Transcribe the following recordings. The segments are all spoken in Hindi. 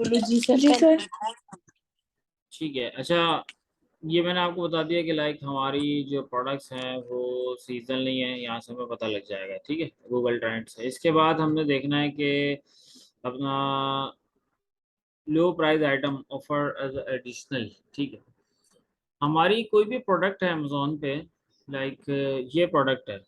बोलो जी सर। जी सर। ठीक है। अच्छा, ये मैंने आपको बता दिया कि लाइक हमारी जो प्रोडक्ट्स हैं वो सीजनल नहीं है, यहाँ से हमें पता लग जाएगा। ठीक है, गूगल ट्रेंड से। इसके बाद हमने देखना है कि अपना low price item offer as additional. ठीक है, हमारी कोई भी प्रोडक्ट है अमेजोन पे, लाइक ये प्रोडक्ट है।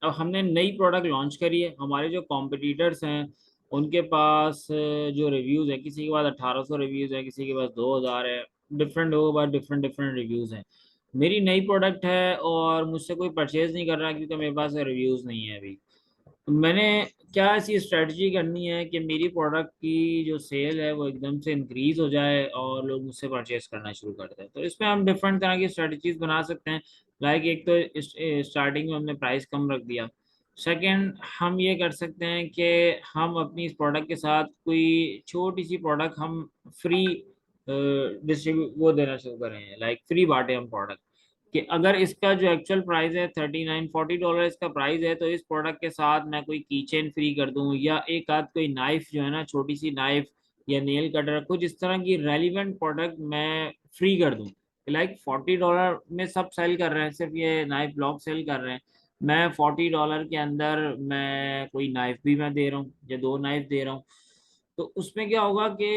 अब हमने नई प्रोडक्ट लॉन्च करी है, हमारे जो कॉम्पिटिटर्स हैं उनके पास जो रिव्यूज़ है, किसी के पास 1800 रिव्यूज़ है, किसी के पास 2000 है। डिफरेंट लोगों के पास डिफरेंट डिफरेंट रिव्यूज़ हैं। मेरी नई प्रोडक्ट है और मुझसे कोई परचेज़ नहीं कर रहा क्योंकि मेरे पास रिव्यूज़ नहीं है अभी। तो मैंने क्या ऐसी स्ट्रेटजी करनी है कि मेरी प्रोडक्ट की जो सेल है वो एकदम से इंक्रीज हो जाए और लोग मुझसे परचेस करना शुरू कर दें। तो इसमें हम डिफरेंट तरह की स्ट्रेटजीज बना सकते हैं। लाइक एक तो स्टार्टिंग में हमने प्राइस कम रख दिया। सेकंड, हम ये कर सकते हैं कि हम अपनी इस प्रोडक्ट के साथ कोई छोटी सी प्रोडक्ट हम फ्री डिस्ट्रीब्यूट वो देना शुरू करें, लाइक फ्री बांटे हम प्रोडक्ट। कि अगर इसका जो एक्चुअल प्राइस है $39-40 इसका प्राइस है, तो इस प्रोडक्ट के साथ मैं कोई की चेन फ्री कर दूं, या एक आध कोई नाइफ जो है ना, छोटी सी नाइफ या नेल कटर, कुछ इस तरह की रेलिवेंट प्रोडक्ट मैं फ्री कर दूं। लाइक $40 में सब सेल कर रहे हैं, सिर्फ ये नाइफ ब्लॉक सेल कर रहे हैं। मैं $40 के अंदर मैं कोई नाइफ भी मैं दे रहा हूँ या दो नाइफ दे रहा हूँ। तो उसमें क्या होगा कि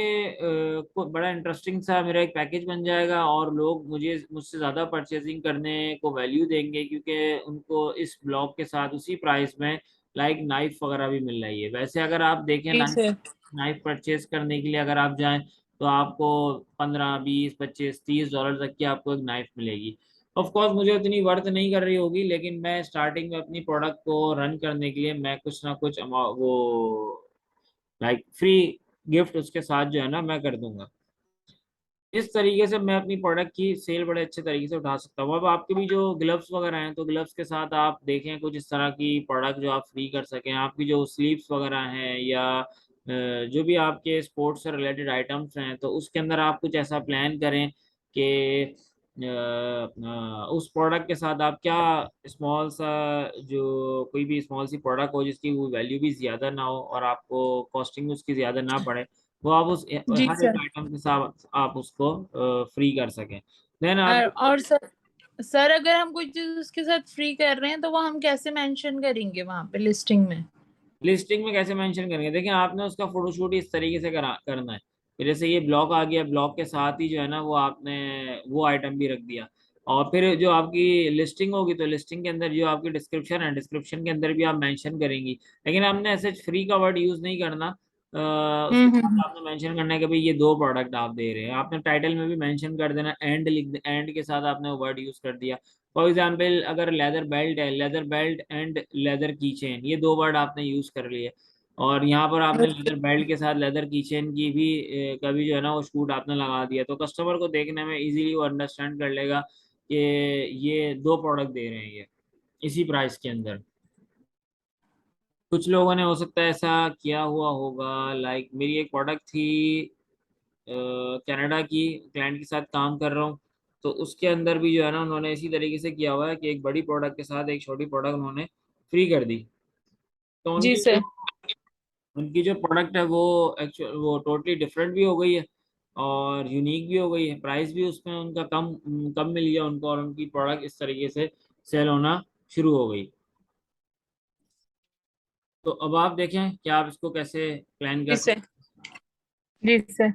बड़ा इंटरेस्टिंग सा मेरा एक पैकेज बन जाएगा और लोग मुझसे ज़्यादा परचेजिंग करने को वैल्यू देंगे, क्योंकि उनको इस ब्लॉक के साथ उसी प्राइस में लाइक नाइफ वगैरह भी मिल रही है। वैसे अगर आप देखें, जी नाइफ सर। नाइफ परचेज करने के लिए अगर आप जाएं तो आपको 15 20 25 30 डॉलर तक की आपको एक नाइफ मिलेगी। ऑफ कोर्स मुझे उतनी वर्थ नहीं कर रही होगी, लेकिन मैं स्टार्टिंग में अपनी प्रोडक्ट को रन करने के लिए मैं कुछ ना कुछ वो लाइक फ्री गिफ्ट उसके साथ जो है ना मैं कर दूंगा। इस तरीके से मैं अपनी प्रोडक्ट की सेल बड़े अच्छे तरीके से उठा सकता हूँ। अब आपके भी जो ग्लव्स वगैरह हैं, तो ग्लव्स के साथ आप देखें कुछ इस तरह की प्रोडक्ट जो आप फ्री कर सकें। आपकी जो स्लीव्स वगैरह हैं या जो भी आपके स्पोर्ट्स से रिलेटेड आइटम्स हैं, तो उसके अंदर आप कुछ ऐसा प्लान करें कि उस प्रोडक्ट के साथ आप क्या स्मॉल सा, जो कोई भी स्मॉल सी प्रोडक्ट हो जिसकी वो वैल्यू भी ज़्यादा ना हो और आपको कॉस्टिंग उसकी ज़्यादा ना पड़े, वो आप उस जी हर एक सर। आइटम के साथ आप उसको फ्री कर सकें। देन आप और सर अगर हम कोई चीज उसके साथ फ्री कर रहे हैं तो वो हम कैसे मेंशन करेंगे वहां पे लिस्टिंग में? लिस्टिंग में कैसे मेंशन करेंगे, देखिए आपने उसका फोटोशूट इस तरीके से करना है कि जैसे ये ब्लॉक आ गया, ब्लॉक के साथ ही जो है ना वो आपने वो आइटम भी रख दिया। और फिर जो आपकी लिस्टिंग होगी तो लिस्टिंग के अंदर जो आपकी डिस्क्रिप्शन है, डिस्क्रिप्शन के अंदर भी आप मेंशन करेंगी। लेकिन आपने ऐसे फ्री का वर्ड यूज नहीं करना। उसके साथ हम्म। आपने मेंशन करना है कि भाई ये दो प्रोडक्ट आप दे रहे हैं। आपने टाइटल में भी मेंशन कर देना, एंड लिख, एंड के साथ आपने वर्ड यूज कर दिया। फॉर एग्जाम्पल अगर लेदर बेल्ट है, लेदर बेल्ट एंड लेदर की चेन, ये दो वर्ड आपने यूज कर लिए। और यहाँ पर आपने लेदर बेल्ट के साथ लेदर की चेन की भी कभी जो है ना वो शूट आपने लगा दिया, तो कस्टमर को देखने में इजीली वो अंडरस्टैंड कर लेगा कि ये दो प्रोडक्ट दे रहे हैं ये इसी प्राइस के अंदर। कुछ लोगों ने हो सकता है ऐसा किया हुआ होगा। लाइक मेरी एक प्रोडक्ट थी कनाडा की, क्लाइंट के साथ काम कर रहा हूँ, तो उसके अंदर भी जो है ना उन्होंने इसी तरीके से किया हुआ है कि एक बड़ी प्रोडक्ट के साथ एक छोटी प्रोडक्ट उन्होंने फ्री कर दी। तो जी उनकी जो सर। उनकी जो प्रोडक्ट है वो एक्चुअल वो टोटली डिफरेंट भी हो गई है और यूनिक भी हो गई है। प्राइस भी उसमें उनका कम कम मिल गया उनको, और उनकी प्रोडक्ट इस तरीके से सेल होना शुरू हो गई। तो अब आप देखें कि आप इसको कैसे प्लान जी कर सर। सकते हैं। जी सर।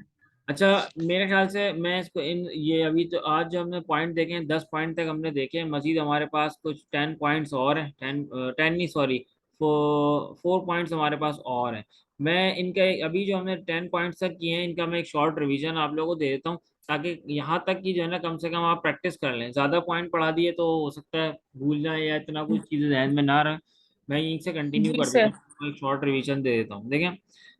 अच्छा, मेरे ख्याल से मैं इसको इन ये अभी तो आज जो हमने पॉइंट देखे हैं 10 पॉइंट तक हमने देखे हैं। मजीद हमारे पास कुछ 10 पॉइंट्स और हैं, 10 नहीं सॉरी, 4 पॉइंट्स हमारे पास और हैं। मैं इनका अभी जो हमने 10 पॉइंट्स तक किए हैं इनका मैं एक शॉर्ट रिवीजन आप लोगों को दे देता हूँ, ताकि यहाँ तक की जो है ना कम से कम आप प्रैक्टिस कर लें। ज़्यादा पॉइंट पढ़ा दिए तो हो सकता है भूल जाए या इतना कुछ चीज़ें ध्यान में ना रहे। मैं यहीं से कंटिन्यू जी कर देता सर। हूँ, एक शॉर्ट रिवीजन दे देता हूँ। देखें,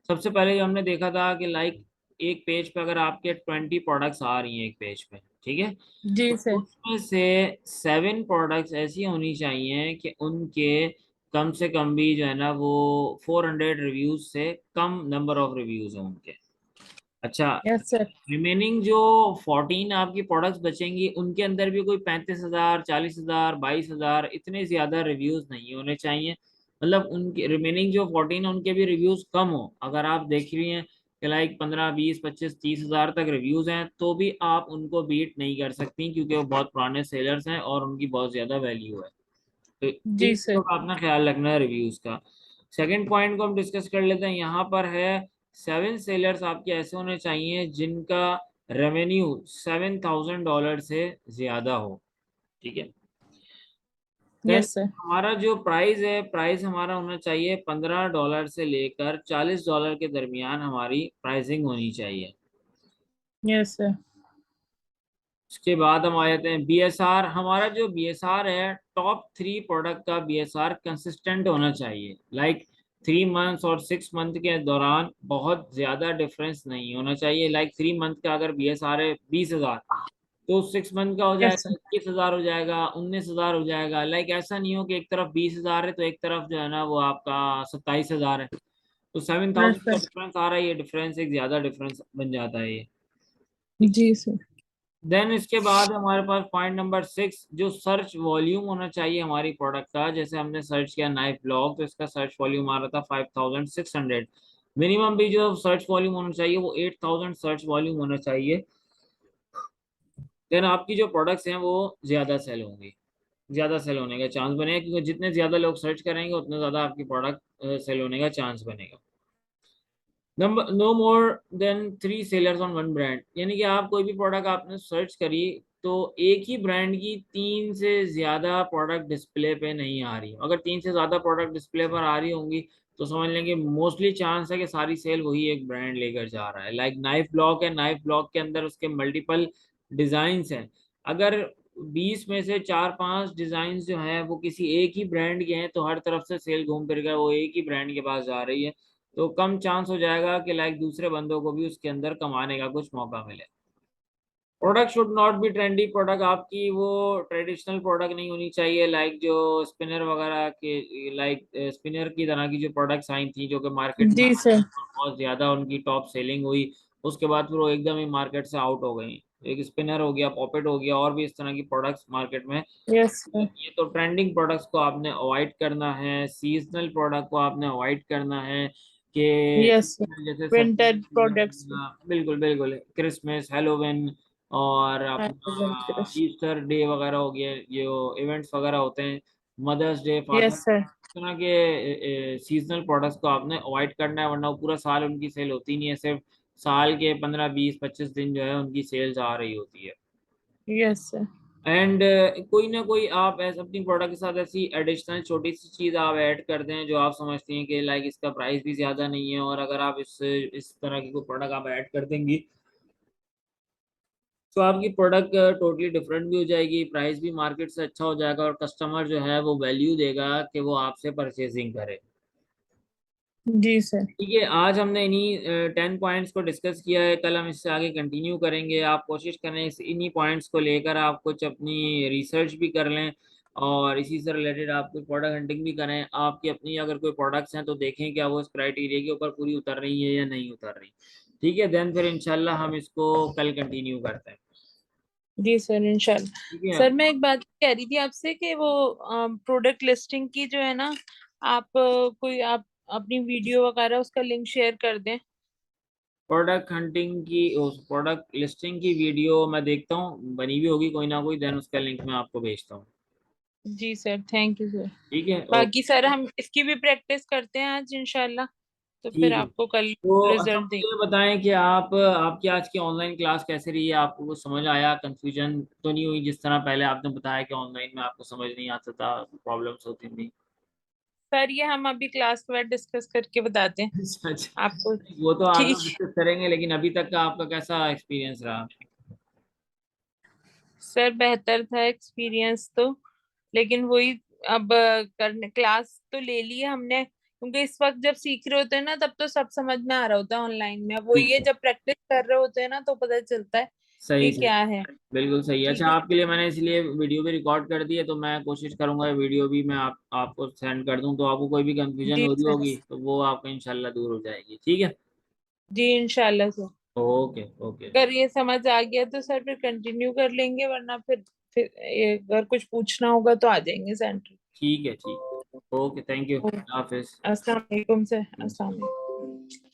सबसे पहले जो हमने देखा था कि लाइक एक पेज पे अगर आपके 20 प्रोडक्ट्स आ रही हैं एक पेज पे, ठीक है, जी तो सर। उसमें से 7 प्रोडक्ट्स ऐसी होनी चाहिए कि उनके कम से कम भी जो है ना वो 400 रिव्यूज से कम नंबर ऑफ रिव्यूज हैं उनके। अच्छा, यस सर। रिमेनिंग जो 14 आपकी प्रोडक्ट्स बचेंगी उनके अंदर भी कोई 35,000 40,000 22,000 इतने ज्यादा रिव्यूज नहीं होने चाहिए। मतलब उनके रिमेनिंग जो 14 है उनके भी रिव्यूज कम हो। अगर आप देख रही हैं कि लाइक 15, 20, 25, 30 हज़ार तक रिव्यूज हैं, तो भी आप उनको बीट नहीं कर सकती, क्योंकि वो बहुत पुराने सेलर्स हैं और उनकी बहुत ज्यादा वैल्यू है। तो इन जी चीज़ों सर। का अपना ख्याल रखना है रिव्यूज का। सेकंड पॉइंट को हम डिस्कस कर लेते हैं। यहाँ पर है 7 सेलर्स आपके ऐसे होने चाहिए जिनका रेवेन्यू $7,000 से ज्यादा हो। ठीक है। Then yes sir. हमारा जो प्राइस है, प्राइस हमारा होना चाहिए $15 से लेकर $40 के दरमियान हमारी प्राइसिंग होनी चाहिए। Yes sir. उसके बाद हम आ जाते हैं बीएसआर। हमारा जो बीएसआर है, टॉप 3 प्रोडक्ट का बीएसआर कंसिस्टेंट होना चाहिए। लाइक 3 मंथ्स और 6 मंथ के दौरान बहुत ज्यादा डिफरेंस नहीं होना चाहिए। लाइक 3 मंथ का अगर बीएसआर है 20,000, तो 6 मंथ का हो यस जाएगा सर। 21,000, हो जाएगा 19,000, हो जाएगा। लाइक ऐसा नहीं हो कि एक तरफ 20,000 है तो एक तरफ जो है ना वो आपका 27,000 है, तो सेवन यस थाउजेंड का सर। डिफरेंस आ रहा है। ये डिफरेंस एक ज्यादा डिफरेंस बन जाता है ये। जी सर। देन इसके बाद हमारे पास पॉइंट नंबर 6, जो सर्च वॉल्यूम होना चाहिए हमारी प्रोडक्ट का। जैसे हमने सर्च किया नाइफ ब्लॉग, तो इसका सर्च वॉल्यूम आ रहा था 5,600। मिनिमम भी जो सर्च वॉल्यूम होना चाहिए वो 8,000 सर्च वॉल्यूम होना चाहिए। देन आपकी जो प्रोडक्ट्स हैं वो ज्यादा सेल होंगी, ज्यादा सेल होने का चांस बनेगा, क्योंकि जितने ज्यादा लोग सर्च करेंगे उतना ज्यादा आपकी प्रोडक्ट सेल होने का चांस बनेगा। Number no more than 3 sellers on 1 brand, यानी कि आप कोई भी प्रोडक्ट आपने सर्च करी, तो एक ही ब्रांड की 3 से ज्यादा प्रोडक्ट डिस्प्ले पे नहीं आ रही। अगर 3 से ज्यादा प्रोडक्ट डिस्प्ले पर आ रही होंगी तो समझ लेंगे मोस्टली चांस है कि सारी सेल वही एक ब्रांड लेकर जा रहा है। लाइक नाइफ ब्लॉक है, नाइफ ब्लॉक के अंदर उसके मल्टीपल डिजाइन्स हैं। अगर 20 में से 4-5 डिजाइन जो हैं वो किसी एक ही ब्रांड के हैं, तो हर तरफ से सेल घूम फिर कर वो एक ही ब्रांड के पास जा रही है, तो कम चांस हो जाएगा कि लाइक दूसरे बंदों को भी उसके अंदर कमाने का कुछ मौका मिले। Product should not be trendy. Product आपकी वो ट्रेडिशनल प्रोडक्ट नहीं होनी चाहिए, लाइक जो स्पिनर वगैरह के, लाइक स्पिनर की तरह की जो प्रोडक्ट्स आई थी जो कि मार्केट में जी आई सर। और बहुत ज़्यादा उनकी टॉप सेलिंग हुई, उसके बाद फिर वो एकदम ही मार्केट से आउट हो गई। एक स्पिनर हो गया, पॉपेट हो गया, और भी इस तरह की प्रोडक्ट्स मार्केट में। Yes sir. ये तो ट्रेंडिंग प्रोडक्ट्स को आपने अवॉइड करना है, सीजनल प्रोडक्ट को आपने अवॉइड करना है कि यस सर। जैसे विंटर प्रोडक्ट्स। बिल्कुल बिल्कुल, क्रिसमस, हेलोविन और अपना ईस्टर डे वगैरह हो गया, ये इवेंट्स वगैरह होते हैं, mother's day, father, yes sir. इस तरह के सीजनल प्रोडक्ट्स को आपने अवॉइड करना है, वरना वो पूरा साल उनकी सेल होती नहीं है। सिर्फ साल के 15, 20, 25 दिन जो है उनकी सेल्स आ रही होती है। Yes sir. एंड कोई ना कोई आप ऐसे अपनी प्रोडक्ट के साथ ऐसी एडिशनल छोटी सी चीज़ आप ऐड कर दें जो आप समझती हैं कि लाइक इसका प्राइस भी ज़्यादा नहीं है, और अगर आप इस तरह की कोई प्रोडक्ट आप ऐड कर देंगी तो आपकी प्रोडक्ट टोटली डिफरेंट भी हो जाएगी, प्राइस भी मार्केट से अच्छा हो जाएगा, और कस्टमर जो है वो वैल्यू देगा कि वो आपसे परचेजिंग करे। जी सर। ठीक है, आज हमने इन्हीं 10 पॉइंट्स को डिस्कस किया है। कल हम इससे आगे कंटिन्यू करेंगे। आप कोशिश करें इन्हीं पॉइंट्स को लेकर आप कुछ अपनी रिसर्च भी कर लें, और इसी से रिलेटेड आप कोई प्रोडक्ट हंटिंग भी करें। आपकी अपनी अगर कोई प्रोडक्ट्स हैं तो देखें क्या वो इस क्राइटेरिया के ऊपर पूरी उतर रही है या नहीं उतर रही। ठीक है, देन फिर इंशाल्लाह हम इसको कल कंटिन्यू करते हैं। जी सर इंशाल्लाह। ठीक है। सर मैं एक बात कह रही थी आपसे कि वो प्रोडक्ट लिस्टिंग की जो है ना, आप कोई आप अपनी वीडियो वगैरह उसका लिंक शेयर कर दें। प्रोडक्ट हंटिंग की, उस प्रोडक्ट लिस्टिंग की वीडियो मैं देखता हूँ, बनी भी होगी कोई ना कोई, देन उसका लिंक मैं आपको भेजता हूँ। जी सर, थैंक यू सर। ठीक है, ओके। बाकी सर हम इसकी भी प्रैक्टिस करते हैं आज इंशाल्लाह, तो फिर ठीक है। आपको कल तो अच्छा रिजल्ट मुझे देंगे। ये बताएं कि आप आपकी आज की ऑनलाइन क्लास कैसे रही है? आपको कुछ समझ आया? कंफ्यूजन तो नहीं हुई? जिस तरह पहले आपने बताया कि ऑनलाइन में आपको समझ नहीं आता था, प्रॉब्लम्स होती थी। सर ये हम अभी क्लास के बाद डिस्कस करके बताते हैं अच्छा अच्छा। आपको। वो तो आप ठीक लोग है। डिस्कस करेंगे, लेकिन अभी तक का आपका कैसा एक्सपीरियंस रहा? सर बेहतर था एक्सपीरियंस तो, लेकिन वही अब करने क्लास तो ले ली है हमने, क्योंकि इस वक्त जब सीख रहे होते हैं ना तब तो सब समझ में आ रहा होता है ऑनलाइन में। अब वही ठीक है है, जब प्रैक्टिस कर रहे होते हैं ना तो पता चलता है सही कि सही, क्या है। बिल्कुल सही। ठीक अच्छा, है। आपके लिए मैंने इसलिए वीडियो भी रिकॉर्ड कर दी है, तो मैं कोशिश करूंगा वीडियो भी मैं आपको सेंड कर दूं, तो आपको कोई भी कंफ्यूजन जी हो रही सर। होगी तो वो आपको इंशाल्लाह दूर हो जाएगी। ठीक है, जी इंशाल्लाह सर। Okay okay. अगर ये समझ आ गया तो सर फिर कंटिन्यू कर लेंगे, वरना फिर अगर कुछ पूछना होगा तो आ जाएंगे सेंटर। ठीक है, ठीक, ओके, थैंक यू, हाफिज। अस्सलाम वालेकुम सर। अस्सलाम वालेकुम।